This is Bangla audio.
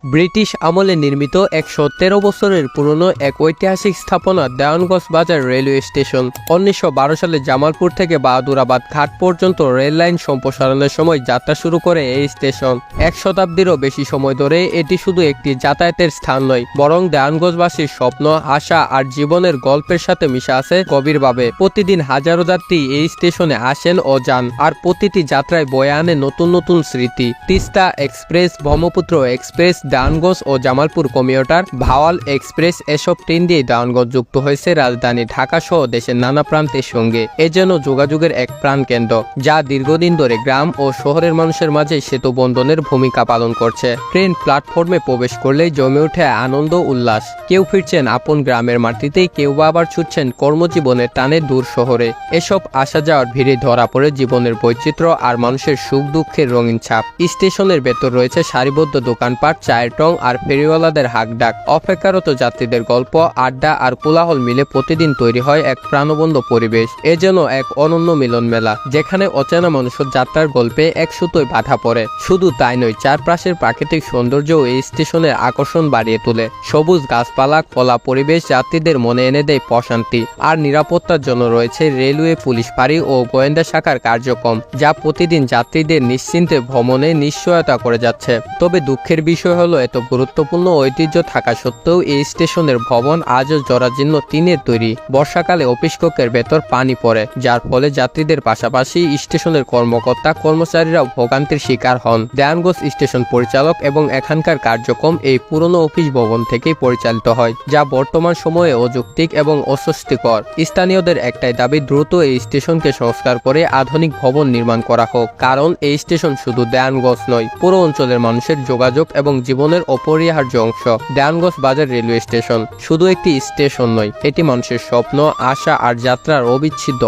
ব্রিটিশ আমলে নির্মিত ১১৩ বছরের পুরনো এক ঐতিহাসিক স্থাপনা দেওয়ানগঞ্জ বাজার রেলওয়ে স্টেশন। ১৯১২ সালে জামালপুর থেকে বাহাদুরাবাদ ঘাট পর্যন্ত রেল লাইন সম্প্রসারণের সময় যাত্রা শুরু করে এই স্টেশন। এক শতাব্দীরও বেশি সময় ধরে এটি শুধু একটি যাতায়াতের স্থান নয়, বরং দেওয়ানগঞ্জবাসীর স্বপ্ন, আশা আর জীবনের গল্পের সাথে মিশে আছে গভীরভাবে। প্রতিদিন হাজারো যাত্রী এই স্টেশনে আসেন ও যান, আর প্রতিটি যাত্রায় বয়ে আনে নতুন নতুন স্মৃতি। তিস্তা এক্সপ্রেস, ব্রহ্মপুত্র এক্সপ্রেস, দেওয়ানগঞ্জ ও জামালপুর কমিউটার, ভাওয়াল এক্সপ্রেস এসব ট্রেন দিয়ে দেওয়ানগঞ্জ যুক্ত হয়েছে রাজধানী ঢাকা সহ দেশের নানা প্রান্তের সঙ্গে। এ যেন যোগাযোগের এক প্রাণকেন্দ্র, যা দীর্ঘদিন ধরে গ্রাম ও শহরের মানুষের মাঝে সেতু বন্ধনের ভূমিকা পালন করছে। ট্রেন প্ল্যাটফর্মে প্রবেশ করলেই জমে ওঠে আনন্দ উল্লাস। কেউ ফিরছেন আপন গ্রামের মাটিতেই, কেউ বা আবার ছুটছেন কর্মজীবনের টানে দূর শহরে। এসব আসা যাওয়ার ভিড়ে ধরা পড়ে জীবনের বৈচিত্র্য আর মানুষের সুখ দুঃখের রঙিন ছাপ। স্টেশনের ভেতর রয়েছে সারিবদ্ধ দোকানপাট, চায়ের টং আর ফেরিওয়ালাদের হাঁকডাক। অপেক্ষারত যাত্রীদের গল্প, আড্ডা আর কোলাহল মিলে প্রতিদিন তৈরি হয় এক প্রাণবন্ত পরিবেশ। এ যেন এক অনন্য মিলন মেলা, যেখানে অচেনা মানুষের যাত্রার গল্পে এক সুতোয় বাধা পড়ে। শুধু তাই নয়, চারপাশের প্রাকৃতিক সৌন্দর্যও এই স্টেশনের আকর্ষণ বাড়িয়ে তোলে। সবুজ গাছপালা, খোলা পরিবেশ যাত্রীদের মনে এনে দেয় প্রশান্তি। আর নিরাপত্তার জন্য রয়েছে রেলওয়ে পুলিশ ফাঁড়ি ও গোয়েন্দা শাখার কার্যক্রম, যা প্রতিদিন যাত্রীদের নিশ্চিন্তে ভ্রমণে নিশ্চয়তা করে যাচ্ছে। তবে দুঃখের বিষয় হলো, এত গুরুত্বপূর্ণ ঐতিহ্য থাকা সত্ত্বেও এই স্টেশনের ভবন আজও জরাজীর্ণ টিনের তৈরি। বর্ষাকালে অফিস কক্ষের ভেতর পানি পড়ে, যার ফলে যাত্রীদের পাশাপাশি স্টেশনের কর্মকর্তা কর্মচারীরাও ভোগান্তির শিকার হন। দেওয়ানগঞ্জ স্টেশন পরিচালক এবং এখানকার কার্যক্রম এই পুরনো অফিস ভবন থেকেই পরিচালিত হয়, যা বর্তমান সময়ে অযৌক্তিক এবং অস্বস্তিকর। স্থানীয়দের একটাই দাবি, দ্রুত এই স্টেশনকে সংস্কার করে আধুনিক ভবন নির্মাণ করা হোক, কারণ এই স্টেশন শুধু দেওয়ানগঞ্জ নয়, পুরো অঞ্চলের মানুষের যোগাযোগ এবং জীবনের অপরিহার্য অংশ। দেওয়ানগঞ্জ বাজার রেলওয়ে স্টেশন শুধু একটি স্টেশন নয়, এটি মানুষের স্বপ্ন, আশা আর যাত্রার অবিচ্ছেদ্য